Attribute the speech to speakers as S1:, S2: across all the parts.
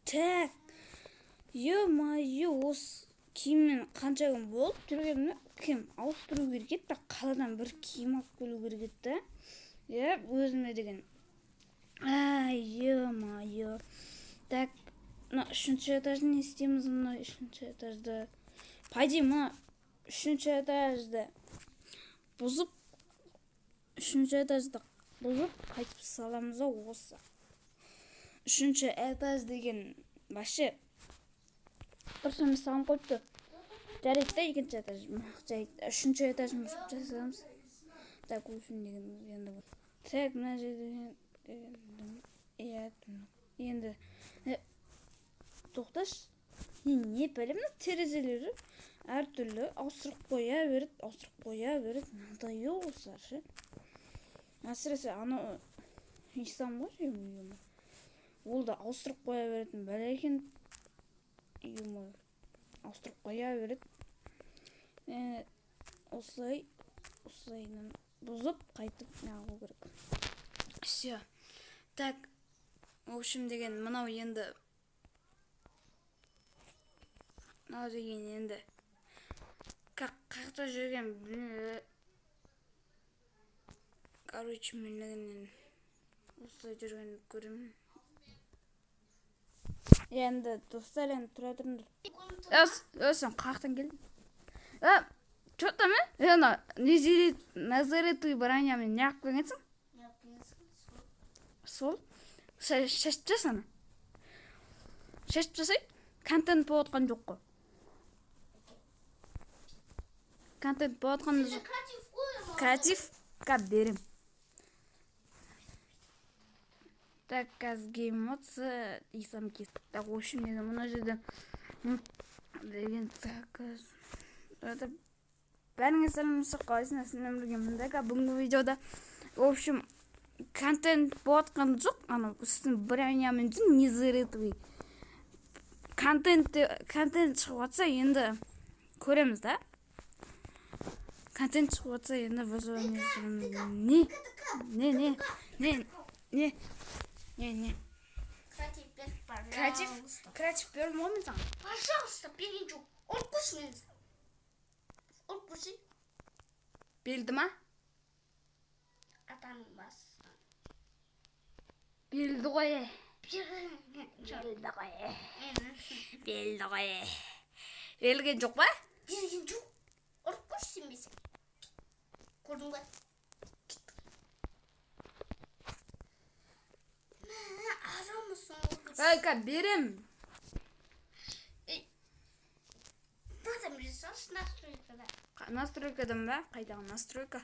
S1: Так. Ё-моё, осы киіммен қанша күн болып жүргенімді кім ауыстыру керек еді, қаладан бір киім алып келу керек еді. Өзіме деген. Ё-моё. Так, мына 3-ші этажды не істейміз, мына 3-ші этажды. Пойди, мына 3-ші этажды бұзып, 3-ші этажды бұзып, қайтып саламыз осы. 3-ші этаж деген башы дұрыс емес саған қойыпты. Жарайды да, 2-ші этаж. Жарайды, 3-ші этаж бұзып жасаймыз. Так, үшін деген енді бұл. Так, мына жерде енді тоқташ. Не білем, терезелері әртүрлі ауыстырып қоя береді. Надоел осылар. Әсіресе анау Ислам ғой, ол да ауыстырып қоя беретін бәле екен. Ауыстырып қоя береді. Осылайынан бұзып қайтып неғу керек. Все. Так, в общем деген мынау енді қақта жүрген короче менігінен осылай жүрген көремін. Енді достар, енді тұра тұрыңдар. Сен қақтан келдің? Что там, Назаретовый баранямен не қып көгенсің? Сол? Шашып жасаны? Шашып жасай? Контент болатқан жоқ қой. Контент болатқан жоқ. Креативқа берем. Так, қазге эмоция исам кестік. Так, в общем, мына жерде деген так. Бәріңе сәлеметсіздер, қалайсыңдар? Сіздермен бірге мындай бүгінгі видеода, в общем, контент болатқан жоқ. Ана үстін бронямен жүн Назаретовый. Контент шығып жатса енді көреміз да. Контент шығып жатса енді выживание сүреміз. Не. Креатив беру момент.
S2: Пожалуйста, берейін жоқ. Ұрқышыңыз. Ұрқышы.
S1: Берілді ма?
S2: Атаның бас.
S1: Берілді ғой. Берілген жоқ па?
S2: Берген жоқ. Ұрқыш сенбесің. Көрдің ба?
S1: Айка, берем.
S2: Надо мне жасашы настройкада.
S1: Настройкадан ба? Қайдағы настройка?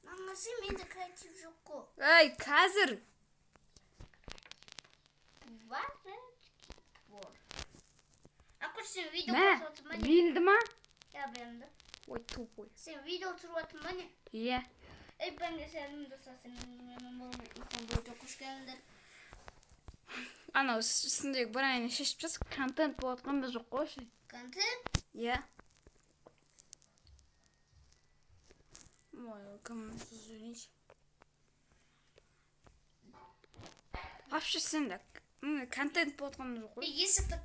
S2: Наңғарсай, менде креатив жоқ қой.
S1: Қазір.
S2: Сен видео қосып ма не?
S1: Білді ма?
S2: Я білді.
S1: Ой, тупой.
S2: Сен видео түсіріп жатыр ма не?
S1: Иә.
S2: Ben de senin dostasın. Böyle hoş geldin.
S1: Ана үстіндегі бір айны шешіп жаз, контент болатқан да жоқ қой.
S2: Контент?
S1: Иә. Ой, кім извините. Вообще сенде контент болатқан да жоқ қой.
S2: Есікті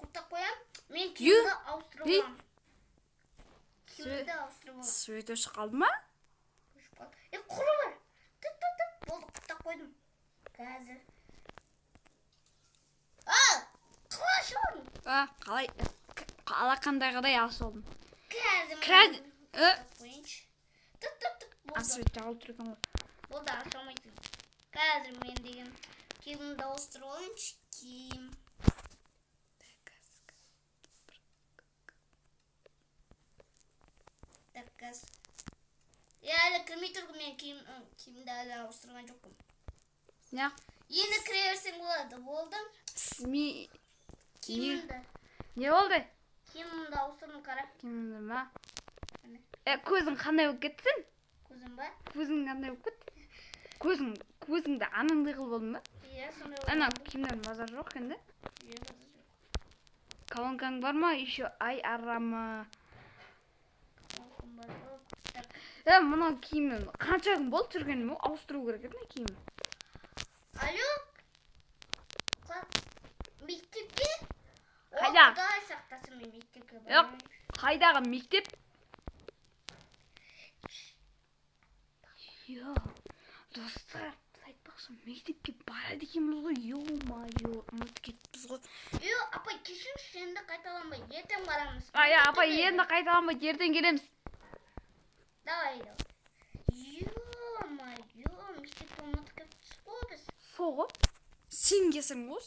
S2: құттап қоям, мен киімді ауыстырып аламын. Киімді ауыстырып аламын.
S1: Сөйтуші қалды ма?
S2: Құры бар. Болды, құттап қойдым. Қазір. Қалаш олдым.
S1: Қалай? Алақандағыдай алшы олдым.
S2: Қазір.
S1: Асветті алып тұрған ғой.
S2: Болды, ашамайтын. Қазір мен деген киімді ауыстырып алайыншы. Киім. Так, қазір. Әлі кірмей тұрғын мен киімді әлі ауыстырған жоқпын.
S1: Не?
S2: Енді кіре берсең болады, болды? Киімді.
S1: Не болды?
S2: Киімді ауыстырдым, қара.
S1: Киімді ма? Көзің қандай болып кеттің?
S2: Көзім ба?
S1: Көзің қандай болып кетті? Көзіңді анаңдай қыл болдың ба?
S2: Иә, сондай
S1: болды. Ана киімден базар жоқ енді?
S2: Иә, базар жоқ.
S1: Колонкаң бар ма? Еще ай арама. Мынау киімін қанша күн болды жүргенім, ауыстыру керек еді киімін.
S2: Алло?
S3: Yok, қайдағы мектеп? Йо, достар, айтпақшы, мектепке барады екенбіз ғой, ё-майо, ұмытып кетіппіз ғой.
S2: Апай, кешіріңізші, енді қайталанбай, ертең барамыз.
S3: Апай, енді қайталанбай, ертең келеміз.
S2: Давай. Ё-майо, мектепке ұмытып кетіппіз ғой біз.
S3: Соғы? Сен кесірің ғой.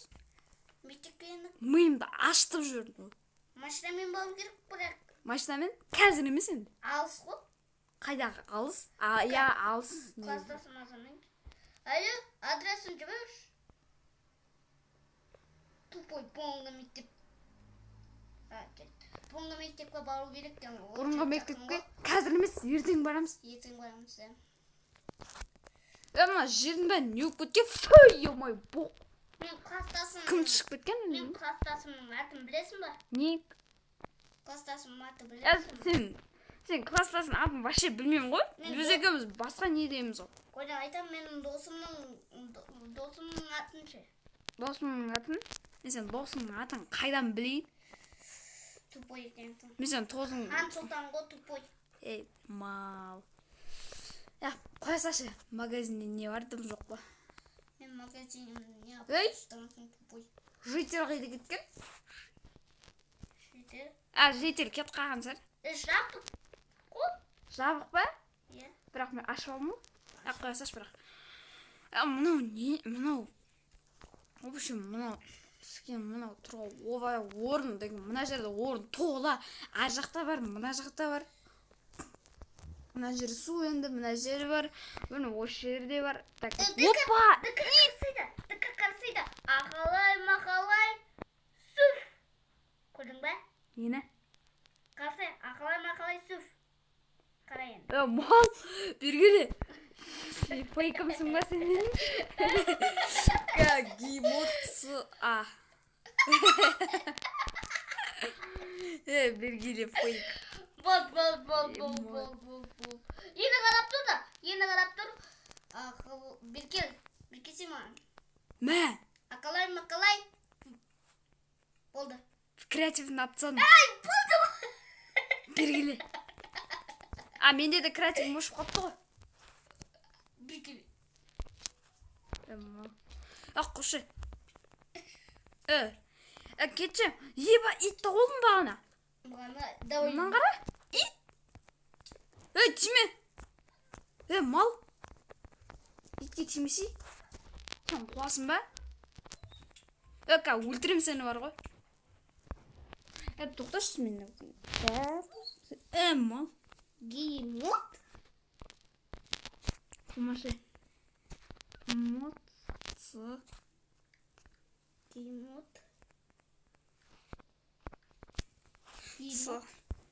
S2: Мектепке енді
S3: Миымды аштып жүрдім.
S2: машинамен бару керек, бірақ
S3: Машинамен қазір емес енді.
S2: алыс ғой.
S3: Қайдағы алыс? Алыс.
S2: Класстасым азаннан. Алло, адресін жіберші. Тупой бұрынғы мектеп. Бұрынғы мектепке бару керек.
S3: Бұрынғы мектепке қазір емес, ертең барамыз.
S2: Ертең барамыз.
S3: Мына жердің бәрін не болып кеткен? Фу, ё-май, боқ.
S2: Мен класстасым.
S3: Кім шығып кеткен?
S2: Мен класстасымның атын білесің ба?
S3: Не?
S2: Класстасымның атын білесің ба?
S3: Сен класстасың атын вообще білмеймін ғой. Біз екеуміз басқа не дейміз ғой.
S2: Қойда айтам, менің досымның атын ше.
S3: Досымның атын? Мен сен досымның атын қайдан білейін?
S2: Тупой екенсің.
S3: Мен сен тозың...
S2: Хан Сұлтан ғой, тупой.
S3: Ей, мал. Қойсашы, магазинде не бар дым жоқ па?
S2: Мен магазинімді не
S3: Ей!
S2: апыстырмын, тупой.
S3: Житер қайда кеткен?
S2: Житер?
S3: Житер кет қалған сәр.
S2: Жабық қой?
S3: Жабық ба?
S2: Иә.
S3: Бірақ мен ашып алмын. Қойсаш бірақ. Мынау не? Мынау. В общем, мынау тұруға овай орын деген. Мына жерде орын тоғыла. Ар жақта бар, мына жақта бар. Мына жері су енді, мына жері бар. Бұны осы жерде бар. Опа!
S2: Дікі қарсыйды. Ақалай-мақалай сүф. Көрдің бә?
S3: Нені?
S2: Қарсы, ақалай-мақалай сүф. Қарай енді.
S3: Мал, бергелі. Фейкімсің ба сен менің? Гимотсы. Бергелі фейк.
S2: Бол. Ені қарап тұр да. Беркесі маған.
S3: Мә?
S2: Ақалай-мақалай. Болды.
S3: Креативін апцаным.
S2: Ай, болды.
S3: Бергелі. Менде де креативім өшіп қапты ғой.
S2: Беркелі.
S3: Қошы. Кетші. Еба, итті қолдың бағына. Мұнан қара? Ит. Тиме. Мал. Итке тимесі. Сен қуасың ба? Өлтірем сені бар ғой. Тоқташы мені. Мал.
S2: Гимот.
S3: Құмашы. Мотсы.
S2: Гимот.
S3: Сы.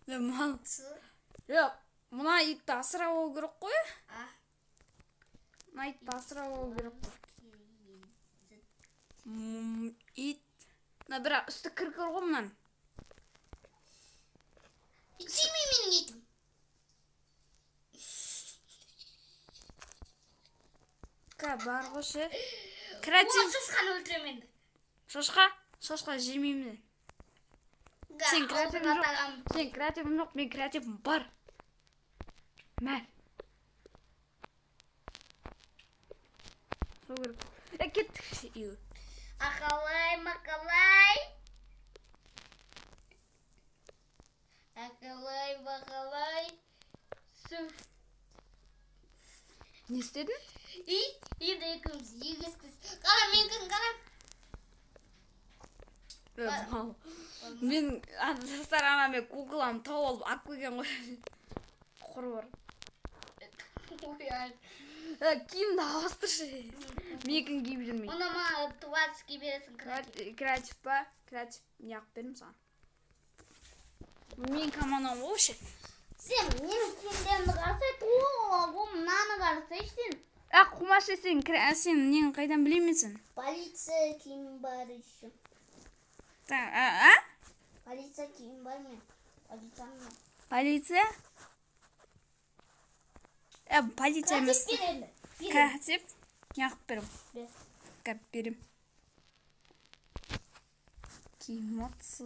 S3: Мал.
S2: Сы.
S3: Мұна итті асыра ол керек қой. Мұна итті асыра ол керек қой. Ит. Бірақ үсті кір-кір ғой мұнан.
S2: Тиме менің етім.
S3: Бар ғошы. Креатив.
S2: Шошқаны өлтірем енді.
S3: Шошқа жемеймін. Сен креативім жоқ, мен креативім бар. Мәр. Сол керек. Кеттік.
S2: Ақалай-мақалай. Ақалай-мақалай. Сүф.
S3: Не істедің?
S2: Енді екеуміз егеспіз. Қара, мен кім қара?
S3: Мен жастар анаме Google-ам тауып алып қойған ғой. Құр бар. Киімді ауыстыршы. Мен киіп жүрмейді.
S2: Оны ма туатский бересің.
S3: Креатив па? Креатив неғып берім саған. Мен командам олшы.
S2: Сен менің киімдерімді қарсай, мынаны қарсай сен.
S3: Құмашы сен нені қайдан білемесің?
S2: Полиция киім бар еще. Полиция киім бар мен.
S3: Полиция? Полиция емес. Креатив? Неғып берім? Кәп берім. Киім отсы.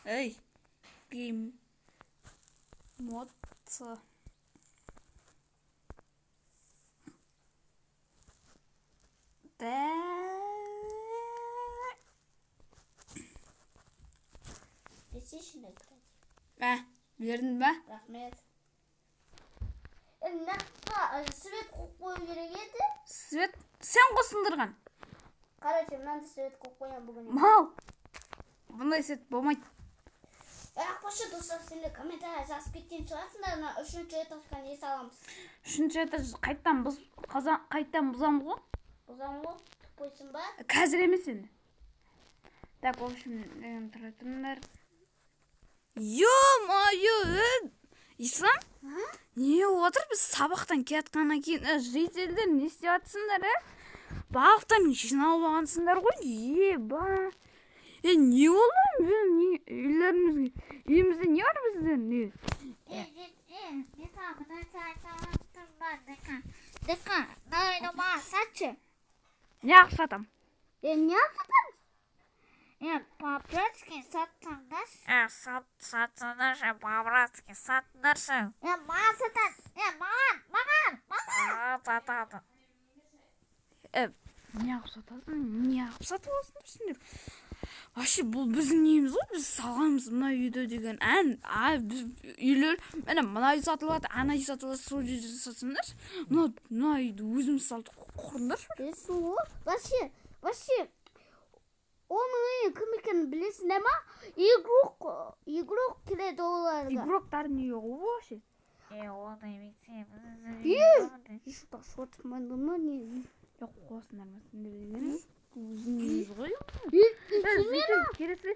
S3: Эй. Эмоция.
S2: Десешіне кіреді.
S3: Бердің ба?
S2: Рахмет. Наққа свет қойып қою керек еді.
S3: Свет сен қосындырған.
S2: Короче, мынанды свет қойып қоям бүгін.
S3: Мал. Бұндай свет болмайды.
S2: Ақпашы достар, сендер комментария жазып кеткен шығарсыңдар, мына 3-ші этажға не саламыз?
S3: 3-ші этаж қайттан бұзамыз ғой?
S2: Бұзамыз ғой? Түппойсын ба?
S3: Қазір емес енді. Так, в общем, тұратындар. Ё-моё, Ислам? Не отыр, біз сабақтан кетқаннан кейін жителдер не істеп жатсыңдар, Бағықтан жиналып алғансыңдар ғой, ба. Не болды? Үйімізде не бар бізде? Не?
S2: Дека, давай, сатшы.
S3: Не ақсатам?
S2: Не сатамыз? По-братски сатсаңдаршы.
S3: Сатсаңдаршы, по-братски сатсаңдаршы.
S2: Маған сатады. Маған.
S3: Сатады. Не ақып сатасың? Не ақып сатып аласыңдар сендер? Вообще, бұл біздің неміз ғой, біз салғанымыз мына үйді деген ән. Үйлер, мына үй сатылады, ана үй сатылады, сол жерде сатсаңдаршы. Мына үйді өзіміз салдық, құрыңдаршы.
S2: Білесің ғой? Вообще, оның үйі кім екенін білесіңдер ма? Игрок келеді оларға.
S3: Игроктар не ғой вообще?
S1: Ондай мектеп.
S2: Ешқта шотманды ма не?
S3: Жоқ, қосындар ма сендер деген? Өзіңіз ғой. Келесі,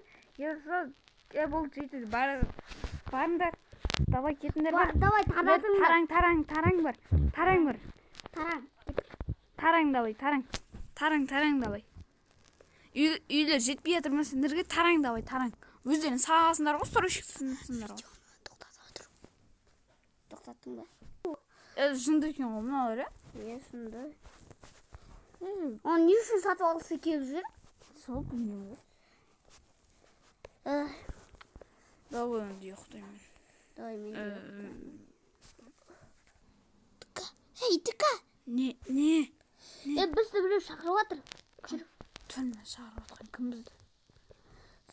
S3: бұл жейтіз барыңдар. Давай кетіңдер бар.
S2: Давай, таратыңдар.
S3: Тарang бар.
S2: Тарang.
S3: Тарang давай. Үйлер жетпей жатыр ма сендерге? Тарang давай. Өздерін сағасындар ғой, сұрышықсындар ғой.
S2: Тоқтаттың ба?
S3: Жынды екен ғой мыналар,
S2: Шынды. Он не үшін сатып алғысы келіп жүр?
S3: Сол білмеймін ғой. Давай онды ұйықтаймын.
S2: Давай мен ұйықтаймын. Діка!
S3: Не?
S2: Бізді біреу шақырып жатыр. Жүр.
S3: Түрме шағырып атқан кім бізді?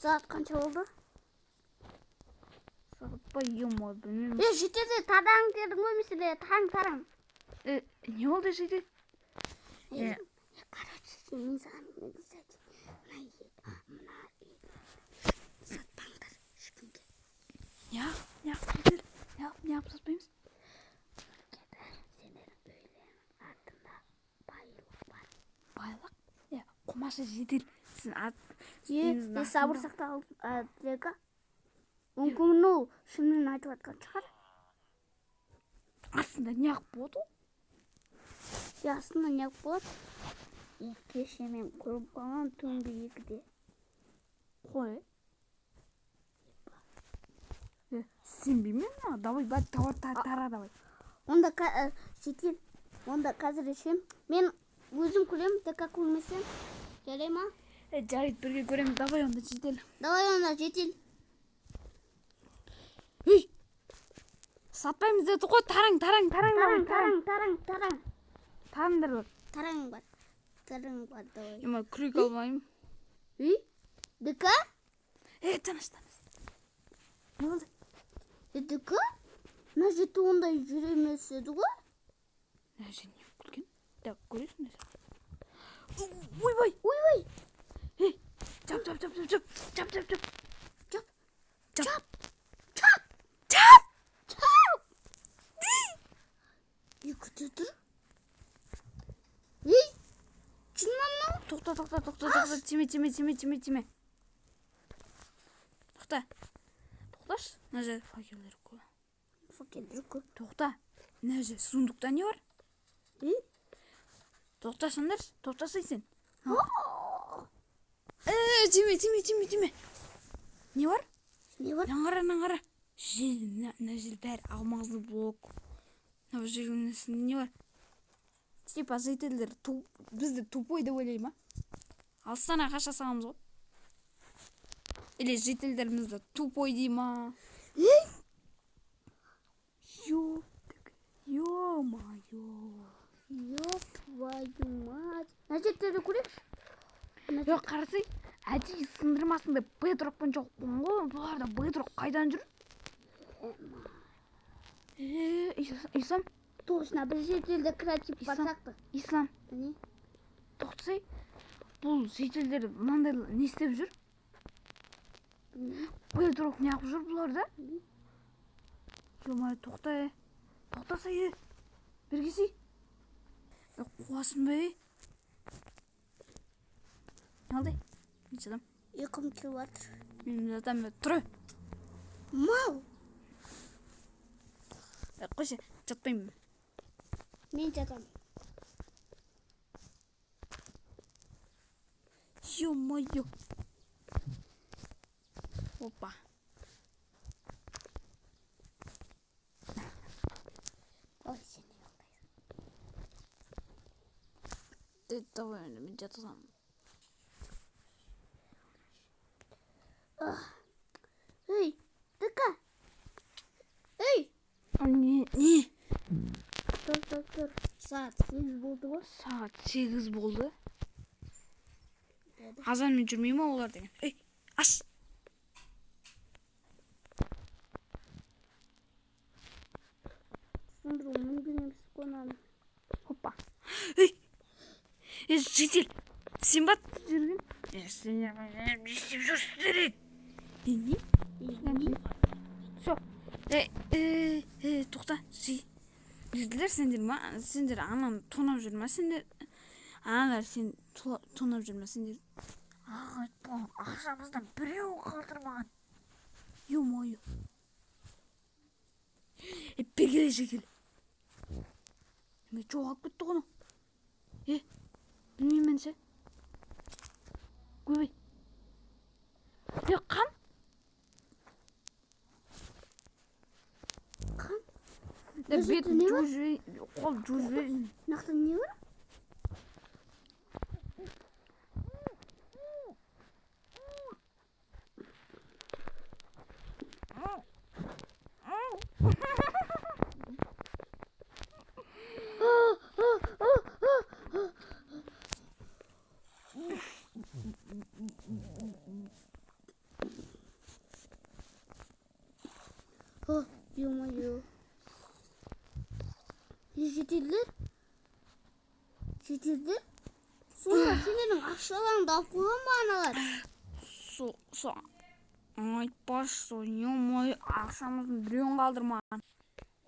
S2: Сағат қанша болды?
S3: Сағат ба, ема білмеймін.
S2: Жетеді, тараң дедім ғой меселе, тараң.
S3: Не болды жетеді?
S2: Короче, мен саған не кстати, мына үйді сатпаңдар ешкімге.
S3: Не сатпаймыз?
S2: Сендердің үйлерінің артында байлық бар.
S3: Байлық? Қомашы жетел.
S2: Сабыр сақта алды. Мүмкін ол шынымен айтып жатқан шығар.
S3: Астында не ақ болады ол?
S2: Астында не ақ болады? Кеше мен көріп қалған түнгі 2-де.
S3: Қой? Сенбеймін ма? Давай, тара давай.
S2: Онда жетел. Онда қазір ішем. Мен өзім көрем, дека көрмесем. Жарай ма?
S3: Жарайды, бірге көреміз. Давай онда жетел. Сатпаймыз деді ғой, тарang.
S2: Тарang бар, давай.
S3: Ема, күрек алмайым.
S2: Дека?
S3: Тыныш. Не болды?
S2: Дека? Мына жеті ондай жүремес еді ғой?
S3: Нәже не күлген? Да, көресің де. Ойбай! Чап!
S2: Екі тұр. Шыннан мынау?
S3: Тоқта. Тиме. Тоқташ. Мына жерде факелдер көп. Тоқта. Мына жерде сундукта не бар? Тоқтасаңдар сен. Тиме. Не бар? Наңғара. Мына жел бәрі алмазды блок. Мына жерде не бар? Типа жителдер бізді тупой деп ойлай ма? Алыстан ағаша саламыз ғой. Или жительдерimiz de тупой дей ма? Ё-моё.
S2: Ёп твою мать. Нәрсеттерді көрейікші?
S3: Yok қарасай, әдейі сындырмасын деп бейтұрақпен жоқпын ғой. Бұлар да бейтұрақ қайдан жүр? Ислам,
S2: Точно, бір шетелді кіратіп барсақты.
S3: Ислам,
S2: Не?
S3: тоқтасай, бұл шетелдер мынандай не істеп жүр? Бейтұрақ не қылып жүр бұлар да? Жомай, тоқтасай, бергесей. Қуасың ба? Алды, неше адам?
S2: Ұйқым келіп жатыр.
S3: Мен жатам, тұры.
S2: Мау!
S3: Қойшы, жатпаймын.
S2: Мен жатам.
S3: Ё-моё. Опа.
S2: Ой, сен не
S3: Ты давай, мен жатасам.
S2: Ей, Дыка! Ей!
S3: Не?
S2: Тұр. Саат 8 болды ғой.
S3: Saat 8 болды. Азанмен жүрмей ма олар деген? Ей, аш!
S2: Сындыру мүмкін емес қонаны.
S3: Опа. Ей, житель, сен ба жүрген? Сен не істеп жүрсіңдер? Не? Все. Тоқта, жителер сендер ма? Сендер ананы тонап жүр ма? Сендер аналар сен тонап жүр ма? Сендер ақшамыздан біреу қалдырмаған. Ё-моё. Бергеле жекел. Мен жоғалып кетті ғана. Білмеймін ше. Көбей. Қан? Бет жужбей. Қол жужбей.
S2: Нақты не бар? Ё-моё. Жетелдер? Сонда сендердің ақшаларыңды алып қойған ба аналар?
S3: Айтпашы, ё-моё, ақшамыздың біреуін қалдырмаған.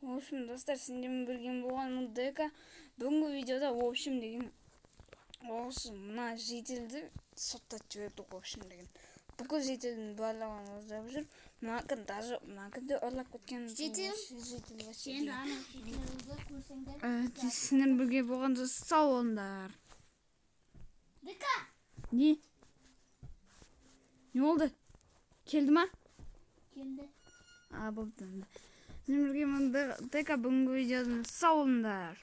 S1: В общем, достар, сендермен бірге болған ДК бүгінгі видеода в общем деген осы мына жителді соттатып жіберді в общем деген. Бүкіл жителдің барлығын ұздап жүр. Мына күнде ұрлап кеткен житель
S2: Сен ана жетелерді көрсеңдер.
S3: Сендер бірге болғанда сау болыңдар.
S2: Дыка!
S3: Не? Не болды? Келді ма?
S2: Келді.
S3: Болды. Сендер бірге болғанда бүгінгі видеодан сау болыңдар.